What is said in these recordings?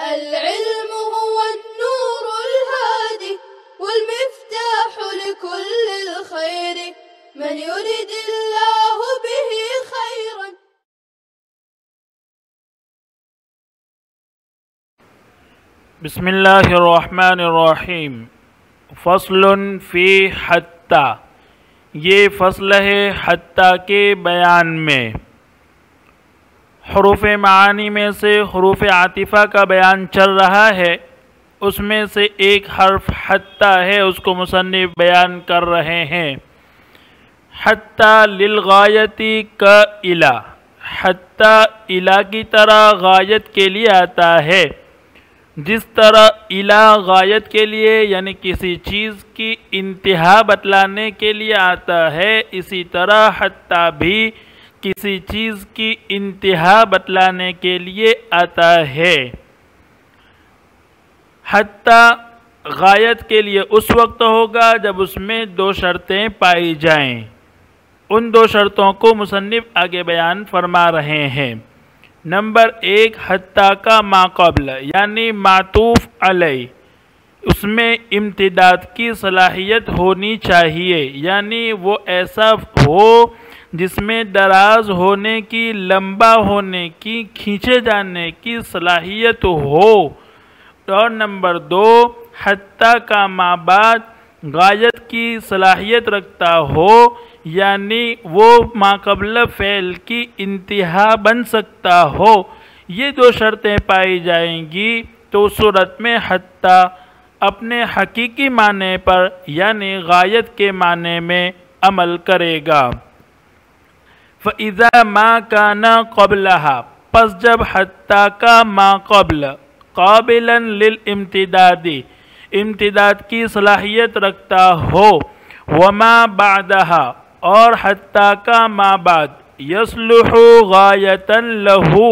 العلم هو النور الهادي والمفتاح لكل الخير من يريد الله به خيرا. بسم اللہ الرحمن الرحیم. فصل فی حتی، یہ فصل ہے حتی کے بیان میں. حروف معانی میں سے حروف عاطفہ کا بیان چل رہا ہے. اس میں سے ایک حرف حتی ہے، اس کو مصنف بیان کر رہے ہیں. حتی للغایتی کا الی، حتی الی کی طرح غایت کے لیے آتا ہے. جس طرح الی غایت کے لیے یعنی کسی چیز کی انتہا بتلانے کے لیے آتا ہے، اسی طرح حتی بھی کسی چیز کی انتہا بتلانے کے لیے آتا ہے. حتی غایت کے لیے اس وقت ہوگا جب اس میں دو شرطیں پائی جائیں. ان دو شرطوں کو مصنف آگے بیان فرما رہے ہیں. نمبر 1، حتی کا ما قبل یعنی معطوف علیہ، اس میں امتداد کی صلاحیت ہونی چاہیے، یعنی وہ ایسا ہو جس میں دراز ہونے کی، لمبا ہونے کی، کھینچے جانے کی صلاحیت ہو. اور نمبر 2، حتی کا ما بعد غایت کی صلاحیت رکھتا ہو، یعنی وہ ما قبل فعل کی انتہا بن سکتا ہو. یہ دو شرطیں پائی جائیں گی تو اس صورت میں حتی اپنے حقیقی معنی پر یعنی غایت کے معنی میں عمل کرے گا. فَإِذَا مَا كَانَ قَبْلَهَا، پس جب حتی کا ما قبل قابلا للامتداد، امتداد کی صلاحیت رکھتا ہو، وما بعدها، اور حتی کا ما بعد یصلح غایتا لہو،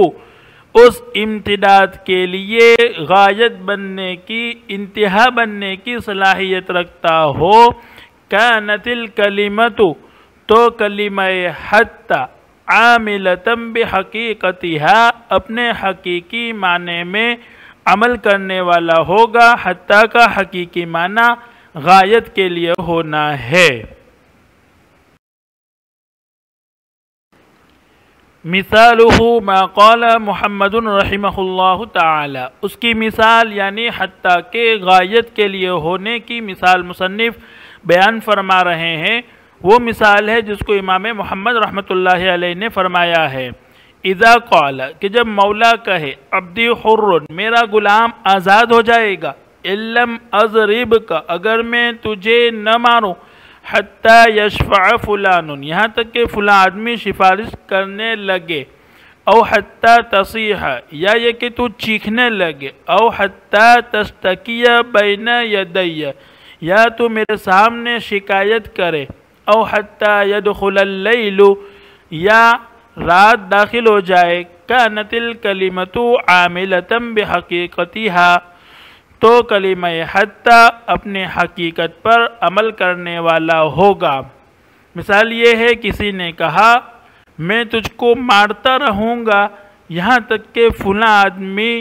اس امتداد کے لیے غایت بننے کی، انتہا بننے کی صلاحیت رکھتا ہو. کانت الکلمۃ، تو کلمہ حتی عاملۃ بحقیقتها، اپنے حقیقی معنی میں عمل کرنے والا ہوگا. حتی کا حقیقی معنی غایت کے لیے ہونا ہے. مثالہ ما قال محمد رحمہ اللہ تعالی، اس کی مثال یعنی حتی کے غایت کے لیے ہونے کی مثال مصنف بیان فرما رہے ہیں. وہ مثال ہے جس کو امام محمد رحمۃ اللہ علیہ نے فرمایا ہے. اذا قال، کہ جب مولا کہے، عبدی حر، میرا غلام آزاد ہو جائے گا. ان لم اضربک، اگر میں تجھے نہ ماروں. حتی یشفع فلان، یہاں تک کہ فلاں آدمی سفارش کرنے لگے. او حتی تصیح، یا یہ کہ تو چیخنے لگے. او حتی تشتکی بین یدی، یا تو میرے سامنے شکایت کرے. او حتی یدخل اللیل، یا رات داخل ہو جائے. کانت الکلمۃ عاملۃ بحقیقتها، تو کلمہ حتی اپنے حقیقت پر عمل کرنے والا ہوگا. مثال یہ ہے، کسی نے کہا میں تجھ کو مارتا رہوں گا یہاں تک کہ فلاں آدمی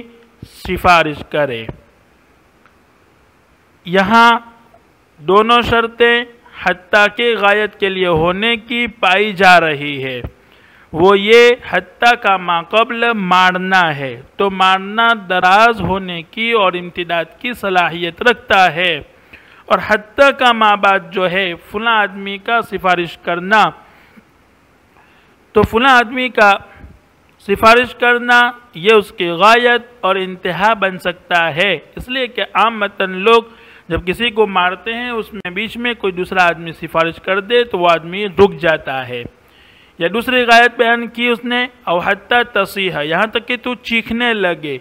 سفارش کرے. یہاں دونوں شرطیں حتی کے غایت کے لیے ہونے کی پائی جا رہی ہے. وہ یہ حتی کا ما قبل مارنا ہے، تو مارنا دراز ہونے کی اور امتداد کی صلاحیت رکھتا ہے. اور حتی کا ما بعد جو ہے فلاں آدمی کا سفارش کرنا، تو فلاں آدمی کا سفارش کرنا یہ اس کی غایت اور انتہا بن سکتا ہے. اس لیے کہ عامتاً لوگ جب کسی کو مارتے ہیں اس میں بیچ میں کوئی دوسرا آدمی سفارش کر دے تو وہ آدمی رک جاتا ہے. یا دوسری غایت بیان کی اس نے، او حتی تصیح، یہاں تک کہ تو چیخنے لگے.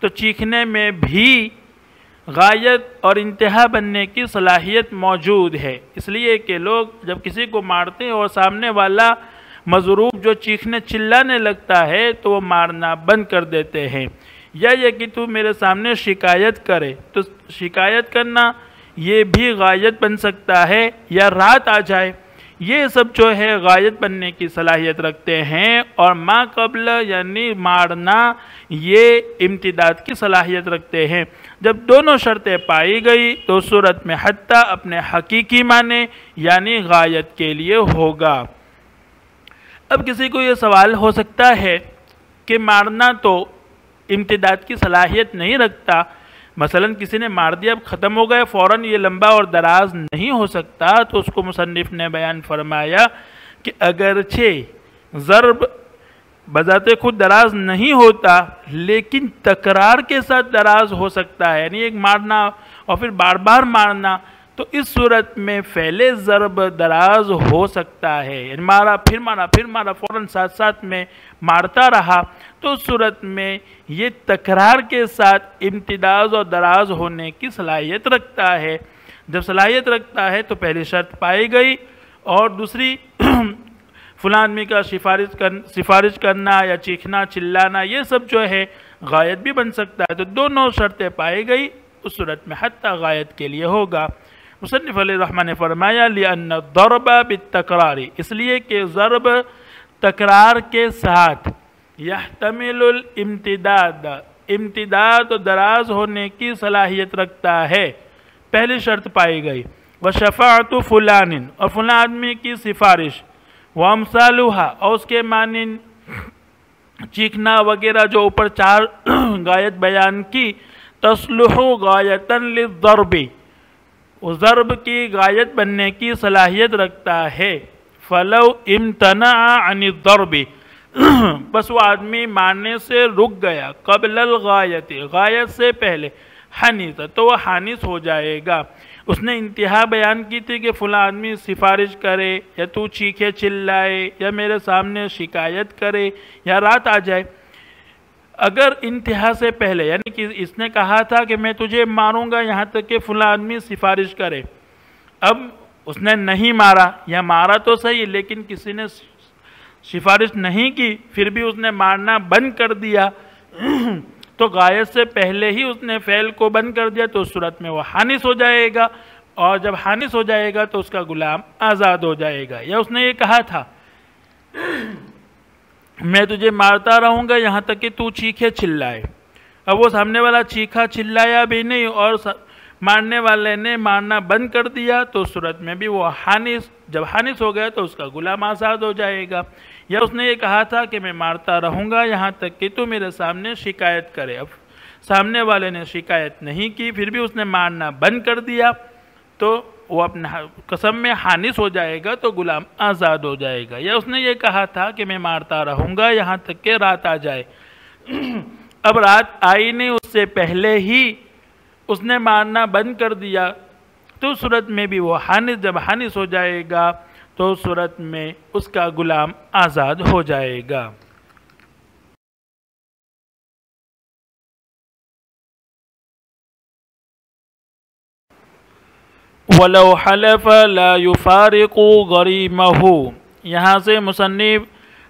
تو چیخنے میں بھی غایت اور انتہا بننے کی صلاحیت موجود ہے. اس لیے کہ لوگ جب کسی کو مارتے ہیں اور سامنے والا مضروب جو چیخنے چلانے لگتا ہے تو وہ مارنا بند کر دیتے ہیں. یا یہ کہ تو میرے سامنے شکایت کرے، تو شکایت کرنا یہ بھی غایت بن سکتا ہے. یا رات آ جائے، یہ سب جو ہے غایت بننے کی صلاحیت رکھتے ہیں، اور ما قبل یعنی مارنا یہ امتداد کی صلاحیت رکھتے ہیں۔ جب دونوں شرطیں پائی گئی تو اس صورت میں حتیٰ اپنے حقیقی معنی یعنی غایت کے لیے ہوگا۔ اب کسی کو یہ سوال ہو سکتا ہے کہ مارنا تو امتداد کی صلاحیت نہیں رکھتا، مثلا کسی نے مار دیا، اب ختم ہو گئے، فوراً یہ لمبا اور دراز نہیں ہو سکتا۔ تو اس کو مصنف نے بیان فرمایا کہ اگرچہ ضرب بذات خود دراز نہیں ہوتا لیکن تکرار کے ساتھ دراز ہو سکتا ہے، یعنی ایک مارنا اور پھر بار بار مارنا، تو اس صورت میں فعل ضرب دراز ہو سکتا ہے، یعنی مارا پھر مارا پھر مارا، فوراً ساتھ ساتھ میں مارتا رہا، تو اس صورت میں یہ تکرار کے ساتھ امتداد اور دراز ہونے کی صلاحیت رکھتا ہے۔ جب صلاحیت رکھتا ہے تو پہلی شرط پائی گئی، اور دوسری فلاں آدمی کا سفارش کرنا یا چیخنا چلانا یہ سب جو ہے غایت بھی بن سکتا ہے، تو دونوں شرطیں پائی گئی، اس صورت میں حتیٰ غایت کے لیے ہوگا۔ مصنف علیہ الرحمٰن نے فرمایا لِأَنَّ الضَّرْبَ بِالتَّكْرَارِ، اس لیے کہ ضرب تکرار کے ساتھ يَحْتَمِلُ الْامْتِدَادَ امتداد و دراز ہونے کی صلاحیت رکھتا ہے۔ پہلی شرط پائی گئی وَشَفَاعَةُ فُلَانٍ، اور فلاں آدمی کی سفارش، وَأَمْثَالُهَا، اور اس کے معنی چیخنا وغیرہ جو اوپر چار غایت بیان کی، تَصْلُحُ غَایَةً لِلضَّرْبِ، وہ ضرب کی غایت بننے کی صلاحیت رکھتا ہے۔ فَلَوْ امْتَنَعَ عَنِ الضَّرْبِ، بس وہ آدمی مارنے سے رک گیا، قبل الغایت، غایت سے پہلے، حنیث، تو وہ حانث ہو جائے گا۔ اس نے انتہا بیان کی تھی کہ فلاں آدمی سفارش کرے یا تو چیخے چلائے یا میرے سامنے شکایت کرے یا رات آ جائے۔ اگر انتہا سے پہلے، یعنی کہ اس نے کہا تھا کہ میں تجھے ماروں گا یہاں تک کہ فلاں آدمی سفارش کرے، اب اس نے نہیں مارا یا مارا تو صحیح لیکن کسی نے سفارش نہیں کی، پھر بھی اس نے مارنا بند کر دیا، تو غایت سے پہلے ہی اس نے فعل کو بند کر دیا، تو اس صورت میں وہ حانث ہو جائے گا، اور جب حانث ہو جائے گا تو اس کا غلام آزاد ہو جائے گا۔ یا اس نے یہ کہا تھا میں تجھے مارتا رہوں گا یہاں تک کہ تو چیخے چلائے، اب وہ سامنے والا چیخا چلایا بھی نہیں اور مارنے والے نے مارنا بند کر دیا، تو اس صورت میں بھی وہ حانث، جب حانث ہو گیا تو اس کا غلام آزاد ہو جائے گا۔ یا اس نے یہ کہا تھا کہ میں مارتا رہوں گا یہاں تک کہ تو میرے سامنے شکایت کرے، اب سامنے والے نے شکایت نہیں کی پھر بھی اس نے مارنا بند کر دیا، تو وہ اپنے قسم میں حانث ہو جائے گا، تو غلام آزاد ہو جائے گا۔ یا اس نے یہ کہا تھا کہ میں مارتا رہوں گا یہاں تک کہ رات آ جائے، اب رات آئی نہیں، اس سے پہلے ہی اس نے مارنا بند کر دیا، تو اس صورت میں بھی وہ حانث، جب حانث ہو جائے گا تو اس صورت میں اس کا غلام آزاد ہو جائے گا۔ وَلَوْ حَلَفَ لَا يُفَارِقُ غَرِيمَهُ، یہاں سے مصنف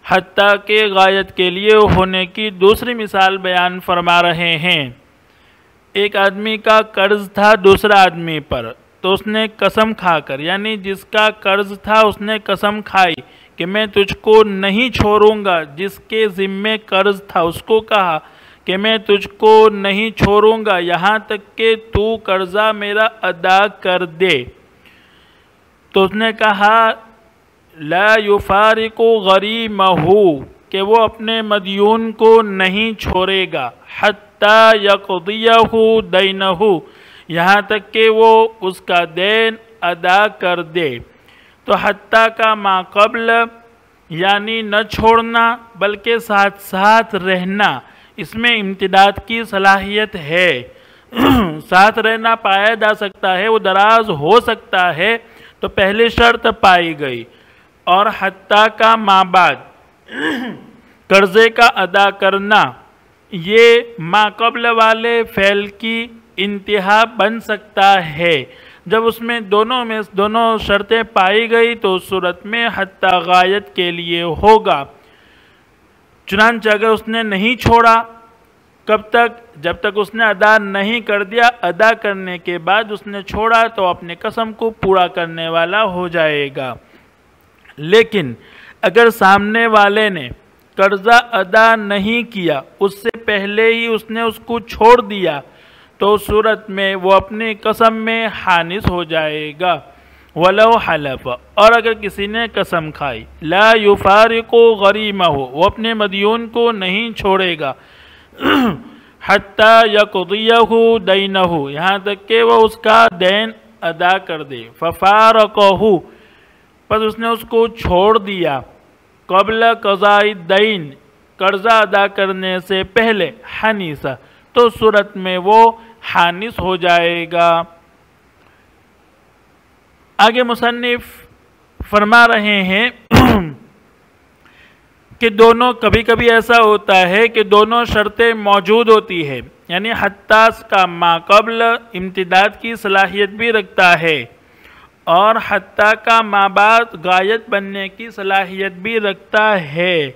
حتیٰ کہ غایت کے لیے ہونے کی دوسری مثال بیان فرما رہے ہیں۔ ایک آدمی کا قرض تھا دوسرا آدمی پر، تو اس نے قسم کھا کر، یعنی جس کا قرض تھا اس نے قسم کھائی کہ میں تجھ کو نہیں چھوڑوں گا، جس کے ذمے قرض تھا اس کو کہا کہ میں تجھ کو نہیں چھوڑوں گا یہاں تک کہ تو قرضہ میرا ادا کر دے، تو اس نے کہا لا یفارق غریمہ، کہ وہ اپنے مدیون کو نہیں چھوڑے گا، حتی یقضیہ دینہ، یہاں تک کہ وہ اس کا دین ادا کر دے۔ تو حتیٰ کا ما قبل یعنی نہ چھوڑنا بلکہ ساتھ ساتھ رہنا، اس میں امتداد کی صلاحیت ہے، ساتھ رہنا پایا جا سکتا ہے، وہ دراز ہو سکتا ہے، تو پہلی شرط پائی گئی۔ اور حتیٰ کا ما بعد قرضے کا ادا کرنا، یہ ما قبل والے فعل کی انتہا بن سکتا ہے، جب اس میں دونوں شرطیں پائی گئی تو اس صورت میں حتیٰ غایت کے لیے ہوگا۔ چنانچہ اگر اس نے نہیں چھوڑا، کب تک؟ جب تک اس نے ادا نہیں کر دیا، ادا کرنے کے بعد اس نے چھوڑا تو اپنے قسم کو پورا کرنے والا ہو جائے گا۔ لیکن اگر سامنے والے نے قرضہ ادا نہیں کیا، اس سے پہلے ہی اس نے اس کو چھوڑ دیا، تو اس صورت میں وہ اپنی قسم میں حانث ہو جائے گا۔ وَلَوْ حَلَفَ، اور اگر کسی نے قسم کھائی، لا یفارق غریمہ، وہ اپنے مدیون کو نہیں چھوڑے گا، حتی یقضیہ دینہ، یہاں تک کہ وہ اس کا دین ادا کر دے، ففارقہ، پس اس نے اس کو چھوڑ دیا، قبل قضاء الدین، قرضہ ادا کرنے سے پہلے، حنیث، تو صورت میں وہ حانث ہو جائے گا۔ آگے مصنف فرما رہے ہیں کہ دونوں، کبھی کبھی ایسا ہوتا ہے کہ دونوں شرطیں موجود ہوتی ہے، یعنی حتی کا ما قبل امتداد کی صلاحیت بھی رکھتا ہے اور حتی کا ما بعد غایت بننے کی صلاحیت بھی رکھتا ہے،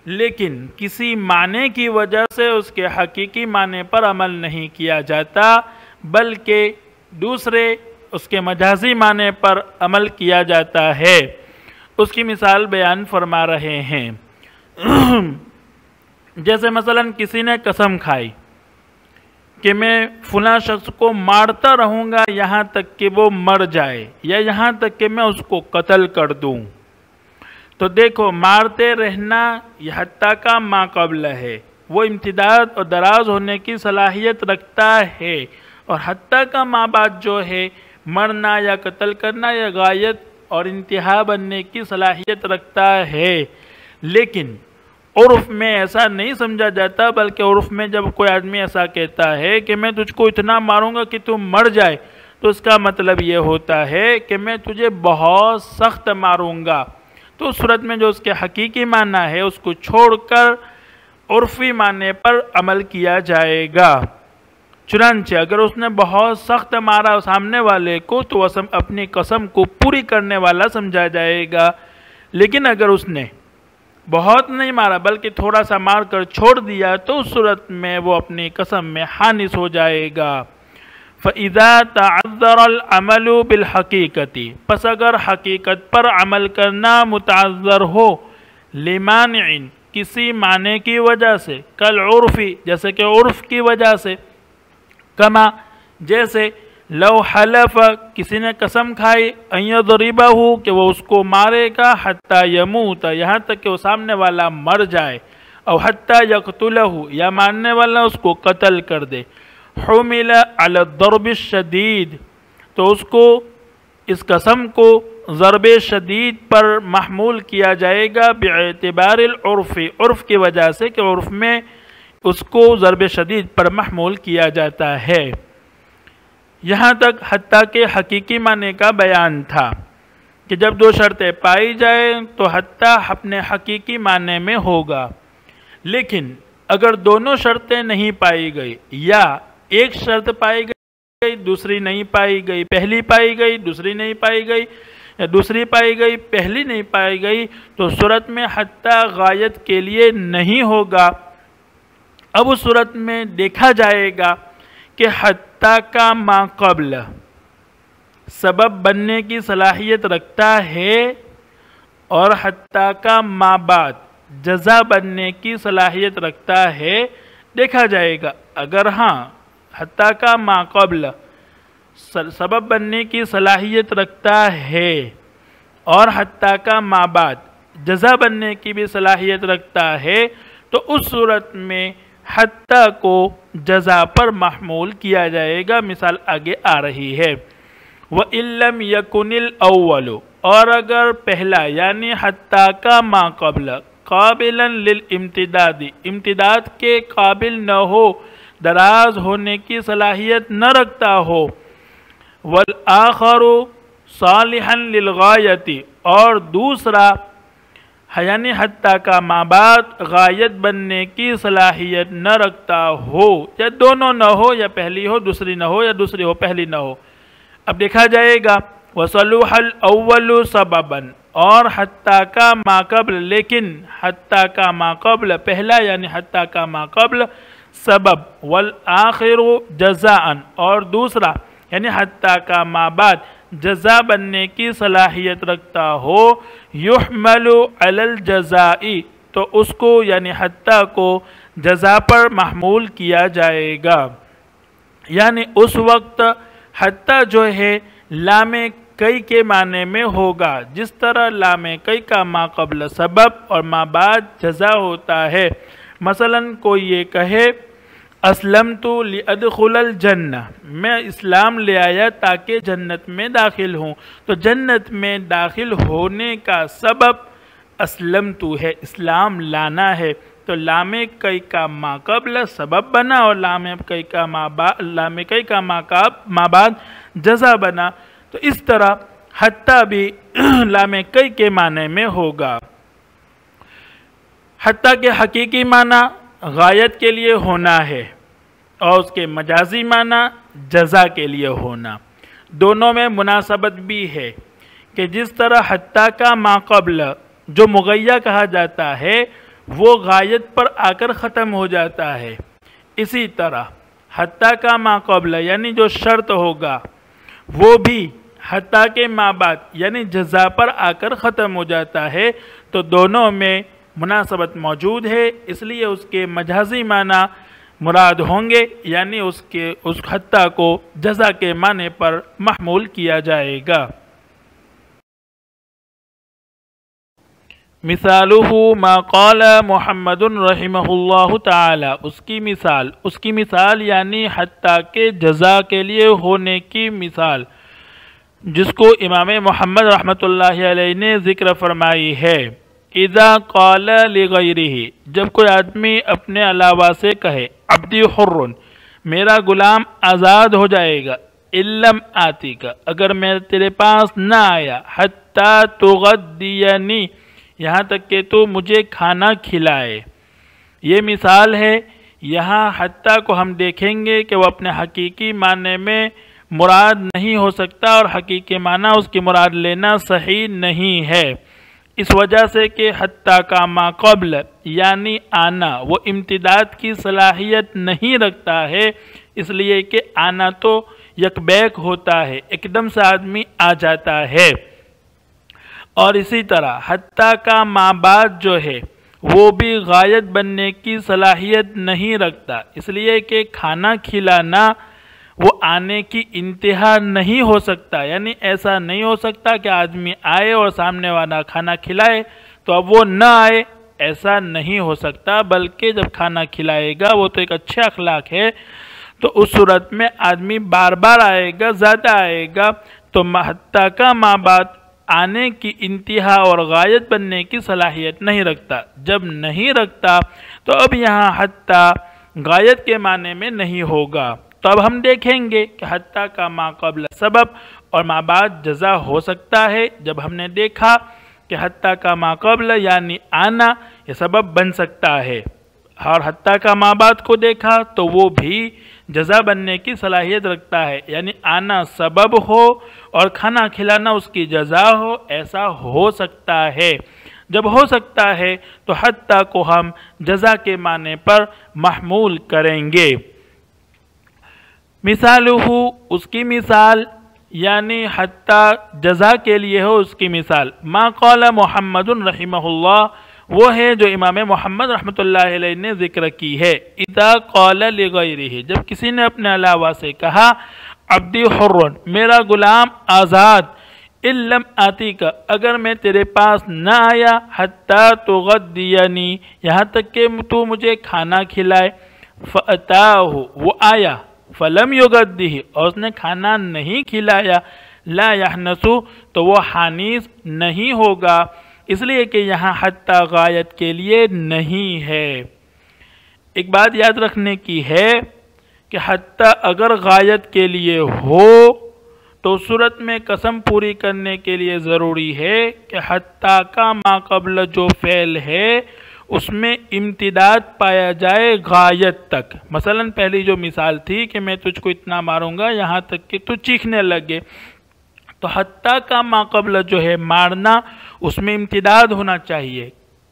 لیکن کسی معنی کی وجہ سے اس کے حقیقی معنی پر عمل نہیں کیا جاتا، بلکہ دوسرے اس کے مجازی معنی پر عمل کیا جاتا ہے۔ اس کی مثال بیان فرما رہے ہیں، جیسے مثلا کسی نے قسم کھائی کہ میں فلاں شخص کو مارتا رہوں گا یہاں تک کہ وہ مر جائے، یا یہاں تک کہ میں اس کو قتل کر دوں، تو دیکھو مارتے رہنا یہ حتی کا ما قبل ہے، وہ امتداد اور دراز ہونے کی صلاحیت رکھتا ہے، اور حتی کا ما بعد جو ہے مرنا یا قتل کرنا یا غایت اور انتہا بننے کی صلاحیت رکھتا ہے، لیکن عرف میں ایسا نہیں سمجھا جاتا، بلکہ عرف میں جب کوئی آدمی ایسا کہتا ہے کہ میں تجھ کو اتنا ماروں گا کہ تم مر جائے، تو اس کا مطلب یہ ہوتا ہے کہ میں تجھے بہت سخت ماروں گا، تو اس صورت میں جو اس کے حقیقی معنی ہے اس کو چھوڑ کر عرفی معنی پر عمل کیا جائے گا۔ چنانچہ اگر اس نے بہت سخت مارا سامنے والے کو تو اپنی قسم کو پوری کرنے والا سمجھا جائے گا، لیکن اگر اس نے بہت نہیں مارا بلکہ تھوڑا سا مار کر چھوڑ دیا تو اس صورت میں وہ اپنی قسم میں حانث ہو جائے گا۔ فَإِذَا تَعَذَّرَ الْعَمَلُ بِالْحَقِيقَةِ، پس اگر حقیقت پر عمل کرنا متعذر ہو، لِمَانِعٍ، کسی معنی کی وجہ سے، کالعرف، جیسے کہ عرف کی وجہ سے، کما، جیسے لو حلف، کسی نے قسم کھائی، ان یضربہ، کہ وہ اس کو مارے گا، حتی یموت، یہاں تک کہ وہ سامنے والا مر جائے، او حتی یقتلہ، یا مارنے والا اس کو قتل کر دے، حمل علی الضرب الشدید، تو اس کو، اس قسم کو ضرب شدید پر محمول کیا جائے گا، باعتبار العرف، عرف کی وجہ سے کہ عرف میں اس کو ضرب شدید پر محمول کیا جاتا ہے۔ یہاں تک حتیٰ کہ حقیقی معنی کا بیان تھا کہ جب دو شرطیں پائی جائیں تو حتیٰ اپنے حقیقی معنی میں ہوگا، لیکن اگر دونوں شرطیں نہیں پائی گئی، یا ایک شرط پائی گئی دوسری نہیں پائی گئی، پہلی پائی گئی دوسری نہیں پائی گئی، یا دوسری پائی گئی پہلی نہیں پائی گئی، تو صورت میں حتیٰ غایت کے لیے نہیں ہوگا۔ اب اس صورت میں دیکھا جائے گا کہ حتیٰ کا ما قبل سبب بننے کی صلاحیت رکھتا ہے اور حتیٰ کا ما بعد جزا بننے کی صلاحیت رکھتا ہے۔ دیکھا جائے گا اگر ہاں حتیٰ کا ما قبل سبب بننے کی صلاحیت رکھتا ہے اور حتیٰ کا ما بعد جزا بننے کی بھی صلاحیت رکھتا ہے، تو اس صورت میں حتیٰ کو جزا پر محمول کیا جائے گا۔ مثال آگے آ رہی ہے، وَإِن لَّمْ يَكُنِ الْأَوَّلُ، اور اگر پہلا یعنی حتیٰ کا ما قبل قابلاً للامتداد، امتداد کے قابل نہ ہو، دراز ہونے کی صلاحیت نہ رکھتا ہو، وَالْآخَرُ صَالِحًا لِلْغَایَةِ، اور دوسرا یعنی حتیٰ کا ما بعد غایت بننے کی صلاحیت نہ رکھتا ہو، یا دونوں نہ ہو، یا پہلی ہو دوسری نہ ہو، یا دوسری ہو پہلی نہ ہو۔ اب دیکھا جائے گا وَصَلُوحَ الْأَوَّلُ سَبَبًا، اور حتیٰ کا ما قبل، لیکن حتیٰ کا ما قبل پہلا یعنی حتیٰ کا ما قبل سبب، وَالْآخِرُ جَزَاءً، اور دوسرا یعنی حتیٰ کا ما بعد جزا بننے کی صلاحیت رکھتا ہو، یحمل علی الجزائی، تو اس کو یعنی حتیٰ کو جزا پر محمول کیا جائے گا۔ یعنی اس وقت حتیٰ جو ہے لام کئی کے معنی میں ہوگا، جس طرح لام کئی کا ما قبل سبب اور ما بعد جزا ہوتا ہے۔ مثلا کوئی یہ کہے اسلمت لادخل الجنہ، میں اسلام لے آیا تاکہ جنت میں داخل ہوں، تو جنت میں داخل ہونے کا سبب اسلمت ہے، اسلام لانا ہے، تو لام کئی کا ما قبل سبب بنا اور لام کئی کا ما بعد جزا بنا۔ تو اس طرح حتیٰ بھی لام کئی کے معنی میں ہوگا۔ حتیٰ کے حقیقی معنی غایت کے لیے ہونا ہے اور اس کے مجازی معنی جزا کے لیے ہونا۔ دونوں میں مناسبت بھی ہے کہ جس طرح حتیٰ کا ما قبل جو مغیّہ کہا جاتا ہے وہ غایت پر آ کر ختم ہو جاتا ہے، اسی طرح حتیٰ کا ما قبل یعنی جو شرط ہوگا وہ بھی حتیٰ کے ما بعد یعنی جزا پر آ کر ختم ہو جاتا ہے، تو دونوں میں مناسبت موجود ہے، اس لیے اس کے مجازی معنی مراد ہوں گے، یعنی اس حتیٰ کو جزا کے معنی پر محمول کیا جائے گا۔ مثالہ ما قال محمد رحمہ اللہ تعالی، اس کی مثال یعنی حتیٰ کے جزا کے لیے ہونے کی مثال، جس کو امام محمد رحمۃ اللہ علیہ نے ذکر فرمائی ہے۔ اذا قال لغیرہ، جب کوئی آدمی اپنے علاوہ سے کہے عبدی حر، میرا غلام آزاد ہو جائے گا، ان لم آتیک، اگر میں تیرے پاس نہ آیا، حتی تغدینی، یہاں تک کہ تو مجھے کھانا کھلائے۔ یہ مثال ہے۔ یہاں حتیٰ کو ہم دیکھیں گے کہ وہ اپنے حقیقی معنی میں مراد نہیں ہو سکتا اور حقیقی معنی اس کی مراد لینا صحیح نہیں ہے، اس وجہ سے کہ حتیٰ کا ما قبل یعنی آنا وہ امتداد کی صلاحیت نہیں رکھتا ہے، اس لیے کہ آنا تو یک بیک ہوتا ہے، ایک دم سے آدمی آ جاتا ہے، اور اسی طرح حتیٰ کا ما بعد جو ہے وہ بھی غایت بننے کی صلاحیت نہیں رکھتا، اس لیے کہ کھانا کھلانا وہ آنے کی انتہا نہیں ہو سکتا، یعنی ایسا نہیں ہو سکتا کہ آدمی آئے اور سامنے والا کھانا کھلائے تو اب وہ نہ آئے، ایسا نہیں ہو سکتا، بلکہ جب کھانا کھلائے گا وہ تو ایک اچھے اخلاق ہے، تو اس صورت میں آدمی بار بار آئے گا، زیادہ آئے گا، تو حتیٰ کا ما بعد آنے کی انتہا اور غایت بننے کی صلاحیت نہیں رکھتا۔ جب نہیں رکھتا تو اب یہاں حتیٰ غایت کے معنی میں نہیں ہوگا۔ تو اب ہم دیکھیں گے کہ حتیٰ کا ما قبل سبب اور ما بعد جزا ہو سکتا ہے۔ جب ہم نے دیکھا کہ حتیٰ کا ما قبل یعنی آنا یہ سبب بن سکتا ہے، اور حتیٰ کا ما بعد کو دیکھا تو وہ بھی جزا بننے کی صلاحیت رکھتا ہے، یعنی آنا سبب ہو اور کھانا کھلانا اس کی جزا ہو، ایسا ہو سکتا ہے۔ جب ہو سکتا ہے تو حتیٰ کو ہم جزا کے معنی پر محمول کریں گے۔ مثالہ، اس کی مثال یعنی حتیٰ جزا کے لیے ہو اس کی مثال، ما قال محمد رحمہ اللہ، وہ ہے جو امام محمد رحمۃ اللہ علیہ نے ذکر کی ہے۔ اذا قال لغیرہ، جب کسی نے اپنے علاوہ سے کہا عبدی حر، میرا غلام آزاد، ان لم آتیک، اگر میں تیرے پاس نہ آیا، حتی تغدینی، یہاں تک کہ تو مجھے کھانا کھلائے، فاتاہ، وہ آیا، فلم یغدہ، اور اس نے کھانا نہیں کھلایا، لا یحنس، تو وہ حانیس نہیں ہوگا، اس لیے کہ یہاں حتیٰ غایت کے لیے نہیں ہے۔ ایک بات یاد رکھنے کی ہے کہ حتیٰ اگر غایت کے لیے ہو تو صورت میں قسم پوری کرنے کے لیے ضروری ہے کہ حتیٰ کا ما قبل جو فعل ہے اس میں امتداد پایا جائے غایت تک۔ مثلا پہلی جو مثال تھی کہ میں تجھ کو اتنا ماروں گا یہاں تک کہ تو چیخنے لگے، تو حتیٰ کا ما قبل جو ہے مارنا، اس میں امتداد ہونا چاہیے،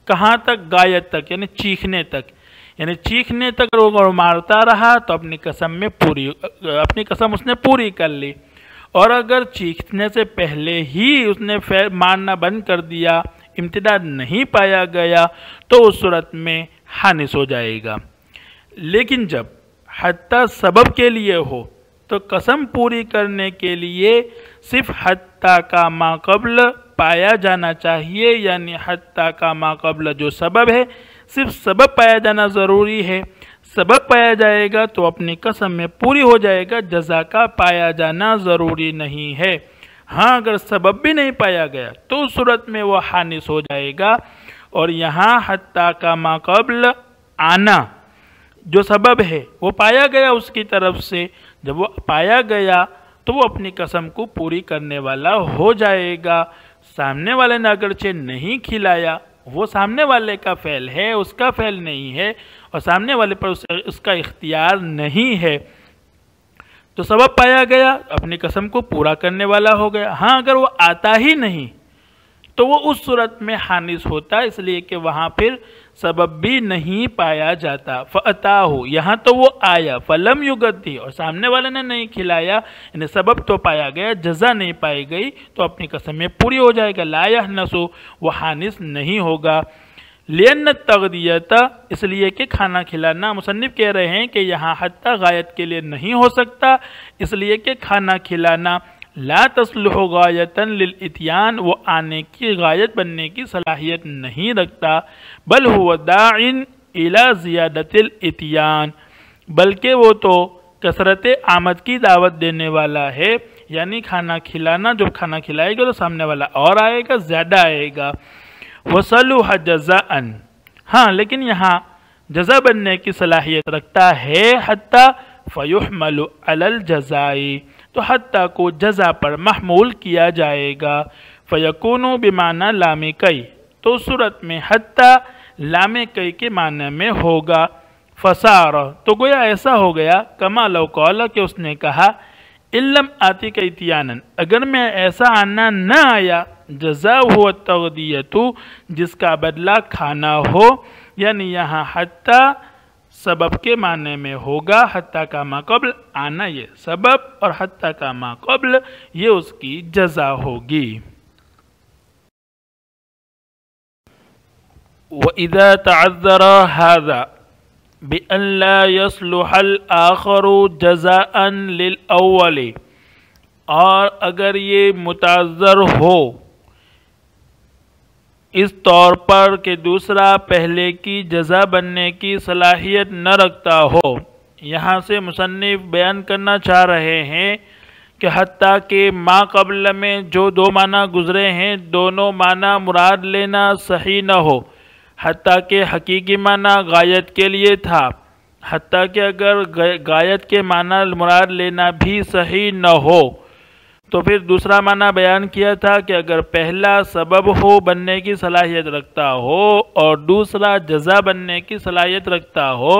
کہاں تک؟ غایت تک، یعنی چیخنے تک، یعنی چیخنے تک اگر مارتا رہا تو اپنی قسم اس نے پوری کر لی، اور اگر چیخنے سے پہلے ہی اس نے مارنا بند کر دیا، امتداد نہیں پایا گیا، تو اس صورت میں حانث ہو جائے گا۔ لیکن جب حتیٰ سبب کے لیے ہو تو قسم پوری کرنے کے لیے صرف حتیٰ کا ما قبل پایا جانا چاہیے، یعنی حتیٰ کا ما قبل جو سبب ہے صرف سبب پایا جانا ضروری ہے۔ سبب پایا جائے گا تو اپنی قسم میں پوری ہو جائے گا، جزا کا پایا جانا ضروری نہیں ہے۔ ہاں اگر سبب بھی نہیں پایا گیا تو اس صورت میں وہ حانث ہو جائے گا۔ اور یہاں حتیٰ کا ما قبل آنا جو سبب ہے وہ پایا گیا اس کی طرف سے، جب وہ پایا گیا تو وہ اپنی قسم کو پوری کرنے والا ہو جائے گا۔ سامنے والے نے اگرچہ نہیں کھلایا، وہ سامنے والے کا فعل ہے، اس کا فعل نہیں ہے، اور سامنے والے پر اس کا اختیار نہیں ہے، تو سبب پایا گیا، اپنی قسم کو پورا کرنے والا ہو گیا۔ ہاں اگر وہ آتا ہی نہیں تو وہ اس صورت میں حانث ہوتا، اس لیے کہ وہاں پھر سبب بھی نہیں پایا جاتا۔ فَأَتَاهُ یہاں تو وہ آیا، فَلَمْ يُغَدِّ اور سامنے والے نے نہیں کھلایا، یعنی سبب تو پایا گیا، جزا نہیں پائی گئی، تو اپنی قسم میں پوری ہو جائے گا۔ لَا يَحْنَسُ وہ حانث نہیں ہوگا۔ لِأَنَّ التَّغْدِيَةَ اس لیے کہ کھانا کھلانا، مصنف کہہ رہے ہیں کہ یہاں حتیٰ غایت کے لیے نہیں ہو سکتا، اس لیے کہ کھانا کھلانا لا تصلح غایتاً للاتیان وہ آنے کی غایت بننے کی صلاحیت نہیں رکھتا، بل هو داع الى زیادت الاتیان بلکہ وہ تو کثرت آمد کی دعوت دینے والا ہے، یعنی کھانا کھلانا، جب کھانا کھلائے گا تو سامنے والا اور آئے گا، زیادہ آئے گا۔ وصلح جزاءً ہاں لیکن یہاں جزا بننے کی صلاحیت رکھتا ہے حتیٰ فیحمل علی الجزاء تو حتیٰ کو جزا پر محمول کیا جائے گا۔ فیکون بمعنی لام کئی تو صورت میں حتیٰ لام کئی کے معنی میں ہوگا۔ فصار تو گویا ایسا ہو گیا کما لو قال کہ اس نے کہا علم آتی کا اتیانا اگر میں ایسا آنا نہ آیا، جزا ہوا التغدیۃ جس کا بدلہ کھانا ہو، یعنی یہاں حتیٰ سبب کے معنی میں ہوگا، حتیٰ کا ما قبل آنا یہ سبب اور حتیٰ کا ما قبل یہ اس کی جزا ہوگی۔ وَإِذَا تَعَذَّرَ هَذَا بِأَنْ لَا يَصْلُحَ الْآخَرُ جَزَاءً لِلْأَوَّلِ اور اگر یہ متعذر ہو اس طور پر کہ دوسرا پہلے کی جزا بننے کی صلاحیت نہ رکھتا ہو، یہاں سے مصنف بیان کرنا چاہ رہے ہیں کہ حتیٰ کہ ما قبل میں جو دو معنی گزرے ہیں دونوں معنی مراد لینا صحیح نہ ہو، حتیٰ کہ حقیقی معنی غایت کے لیے تھا، حتیٰ کہ اگر غایت کے معنی مراد لینا بھی صحیح نہ ہو، تو پھر دوسرا معنی بیان کیا تھا کہ اگر پہلا سبب ہو بننے کی صلاحیت رکھتا ہو اور دوسرا جزا بننے کی صلاحیت رکھتا ہو۔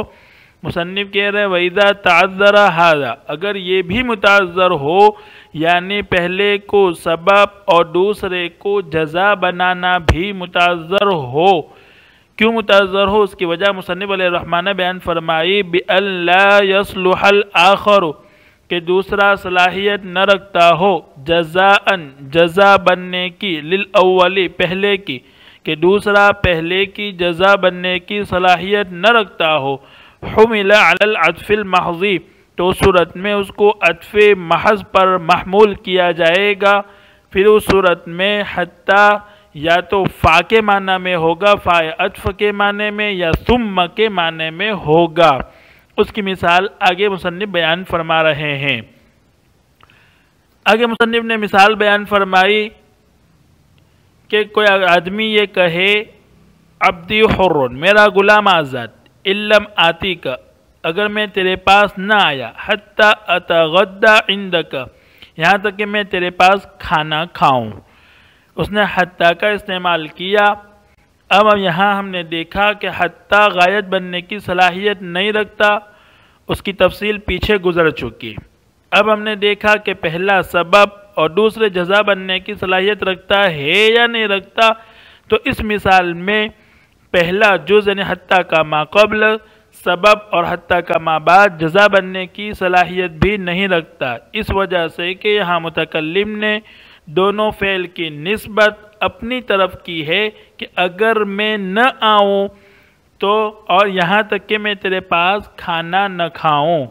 مصنف کہہ رہے وَإِذَا تَعَذَّرَ هَذَا اگر یہ بھی متعذر ہو، یعنی پہلے کو سبب اور دوسرے کو جزا بنانا بھی متعذر ہو۔ کیوں متعذر ہو؟ اس کی وجہ مصنف علیہ الرحمٰن نے بیان فرمائی بِأَنْ لَا يَصْلُحَ الْآخَرُ کہ دوسرا صلاحیت نہ رکھتا ہو جزاءً جزا بننے کی للأولی پہلے کی، کہ دوسرا پہلے کی جزا بننے کی صلاحیت نہ رکھتا ہو، حمل علی العطف المحض تو اس صورت میں اس کو عطف محض پر محمول کیا جائے گا۔ پھر اس صورت میں حتیٰ یا تو فا کے معنی میں ہوگا، فا عطف کے معنی میں، یا ثم کے معنی میں ہوگا۔ اس کی مثال آگے مصنف بیان فرما رہے ہیں۔ آگے مصنف نے مثال بیان فرمائی کہ کوئی آدمی یہ کہے عبدی حر میرا غلام آزاد، علم آتی کا اگر میں تیرے پاس نہ آیا، حتی اتغدى عندک یہاں تک کہ میں تیرے پاس کھانا کھاؤں۔ اس نے حتی کا استعمال کیا۔ اب یہاں ہم نے دیکھا کہ حتی غایت بننے کی صلاحیت نہیں رکھتا، اس کی تفصیل پیچھے گزر چکی۔ اب ہم نے دیکھا کہ پہلا سبب اور دوسرے جزا بننے کی صلاحیت رکھتا ہے یا نہیں رکھتا، تو اس مثال میں پہلا جز یعنی حتی کا ما قبل سبب اور حتیٰ کا ما بعد جزا بننے کی صلاحیت بھی نہیں رکھتا، اس وجہ سے کہ یہاں متکلم نے دونوں فعل کی نسبت اپنی طرف کی ہے کہ اگر میں نہ آؤں تو، اور یہاں تک کہ میں تیرے پاس کھانا نہ کھاؤں،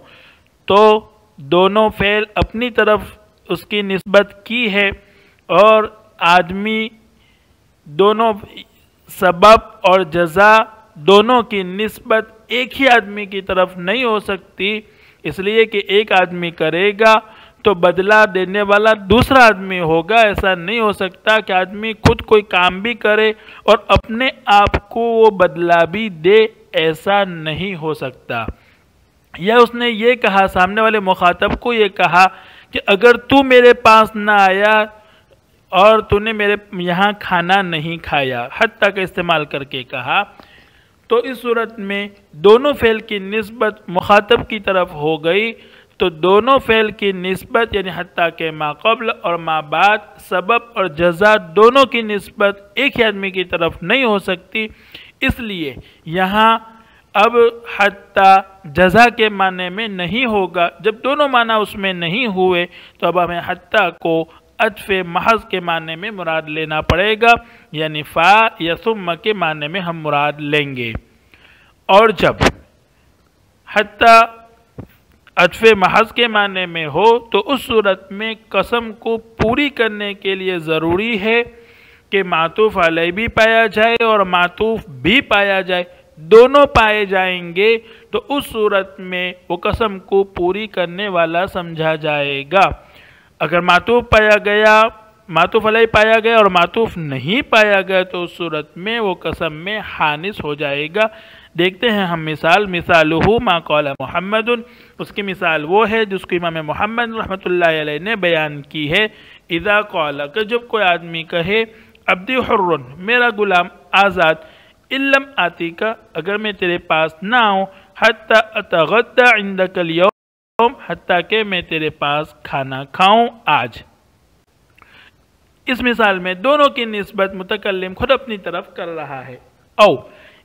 تو دونوں فعل اپنی طرف اس کی نسبت کی ہے، اور آدمی دونوں سبب اور جزا دونوں کی نسبت ایک ہی آدمی کی طرف نہیں ہو سکتی، اس لیے کہ ایک آدمی کرے گا تو بدلہ دینے والا دوسرا آدمی ہوگا۔ ایسا نہیں ہو سکتا کہ آدمی خود کوئی کام بھی کرے اور اپنے آپ کو وہ بدلہ بھی دے، ایسا نہیں ہو سکتا۔ یا اس نے یہ کہا، سامنے والے مخاطب کو یہ کہا کہ اگر تو میرے پاس نہ آیا اور تو نے میرے یہاں کھانا نہیں کھایا، حتیٰ کا استعمال کر کے کہا، تو اس صورت میں دونوں فعل کی نسبت مخاطب کی طرف ہو گئی، تو دونوں فعل کی نسبت یعنی حتیٰ کہ ما قبل اور ما بعد سبب اور جزا دونوں کی نسبت ایک ہی آدمی کی طرف نہیں ہو سکتی، اس لیے یہاں اب حتیٰ جزا کے معنی میں نہیں ہوگا۔ جب دونوں معنی اس میں نہیں ہوئے تو اب ہمیں حتیٰ کو عطف محض کے معنی میں مراد لینا پڑے گا، یعنی فا یا ثم کے معنی میں ہم مراد لیں گے۔ اور جب حتیٰ عطف محض کے معنی میں ہو تو اس صورت میں قسم کو پوری کرنے کے لیے ضروری ہے کہ معطوف علیہ بھی پایا جائے اور معطوف بھی پایا جائے، دونوں پائے جائیں گے تو اس صورت میں وہ قسم کو پوری کرنے والا سمجھا جائے گا۔ اگر معطوف پایا گیا، معطوف علیہ پایا گیا اور معطوف نہیں پایا گیا تو اس صورت میں وہ قسم میں حانث ہو جائے گا۔ دیکھتے ہیں ہم مثالہ ما قال محمد، اس کی مثال وہ ہے جس کو امام محمد رحمۃ اللہ علیہ نے بیان کی ہے۔ اذا قال، کہ جب کوئی آدمی کہے عبدی حر، میرا غلام آزاد، ان لم آتی کا، اگر میں تیرے پاس نہ آؤں، حتی اتغدى عندک اليوم، حتیٰ کہ میں تیرے پاس کھانا کھاؤں آج۔ اس مثال میں دونوں کی نسبت متکلم خود اپنی طرف کر رہا ہے۔ او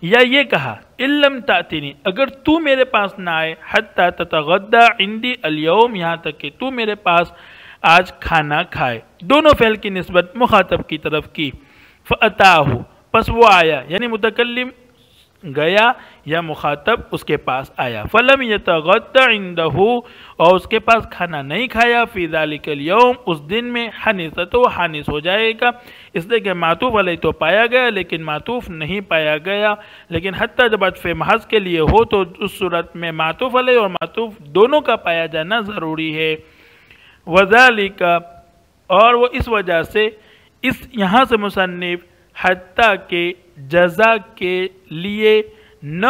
یا یہ کہا ان لم تأتنی، اگر تو میرے پاس نہ آئے، حتی تتغدى عندی اليوم، یہاں تک کہ تو میرے پاس آج کھانا کھائے، دونوں فعل کی نسبت مخاطب کی طرف کی۔ فأتاہ، پس وہ آیا، یعنی متکلم گیا یا مخاطب اس کے پاس آیا۔ فلم یتغدى عندہ، اور اس کے پاس کھانا نہیں کھایا، فی ذلک اليوم، اس دن میں، حنث، تو وہ حانث ہو جائے گا، اس لیے کہ معطوف علیہ تو پایا گیا لیکن معطوف نہیں پایا گیا۔ لیکن حتیٰ جب عطف محض کے لیے ہو تو اس صورت میں معطوف علیہ اور معطوف دونوں کا پایا جانا ضروری ہے۔ وذالک، اور وہ اس وجہ سے، اس یہاں سے مصنف حتیٰ کہ جزا کے لیے نہ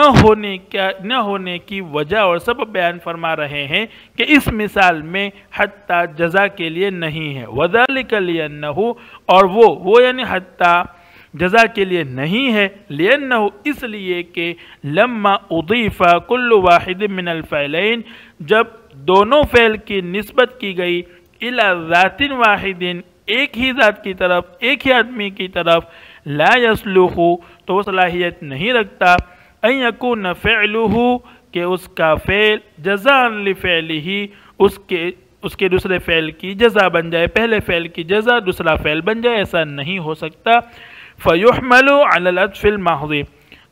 ہونے کی وجہ اور سبب بیان فرما رہے ہیں کہ اس مثال میں حتیٰ جزا کے لیے نہیں ہے۔ وَذَلِكَ لِأَنَّهُ، اور وہ یعنی حتیٰ جزا کے لیے نہیں ہے، لِأَنَّهُ، اس لیے کہ لَمَّا أُضِيفَ كُلُّ وَاحِدٍ مِّنَ الْفَعْلَيْنِ، جب دونوں فعل کی نسبت کی گئی إِلَى ذَاتٍ وَاحِدٍ، ایک ہی ذات کی طرف، ایک ہی آدمی کی طرف، لا يصلح، تو وہ صلاحیت نہیں رکھتا، ان یکون فعلہ، کہ اس کا فعل جزاء لفعلہ، اس کے دوسرے فعل کی جزا بن جائے، پہلے فعل کی جزا دوسرا فعل بن جائے، ایسا نہیں ہو سکتا۔ فیحمل علی العطف المحض،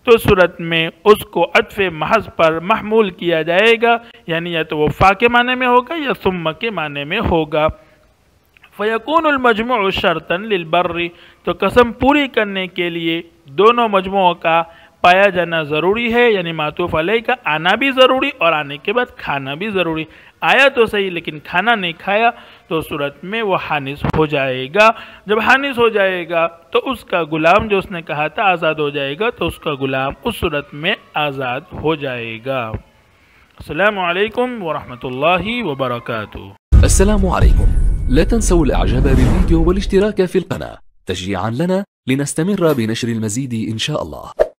تو صورت میں اس کو عطف محض پر محمول کیا جائے گا، یعنی یا تو وہ فا کے معنی میں ہوگا یا ثم کے معنی میں ہوگا۔ فیکون المجموع شرطا للبر، تو قسم پوری کرنے کے لیے دونوں مجموعوں کا پایا جانا ضروری ہے، یعنی معطوف علیہ کا آنا بھی ضروری اور آنے کے بعد کھانا بھی ضروری۔ آیا تو صحیح لیکن کھانا نہیں کھایا تو صورت میں وہ حانث ہو جائے گا۔ جب حانث ہو جائے گا تو اس کا غلام جو اس نے کہا تھا آزاد ہو جائے گا، تو اس کا غلام اس صورت میں آزاد ہو جائے گا۔ السلام علیکم ورحمۃ اللہ وبرکاتہ۔ السلام عليكم، لا تنسوا الاعجاب بالفيديو والاشتراك في القناة تشجيعا لنا لنستمر بنشر المزيد إن شاء الله.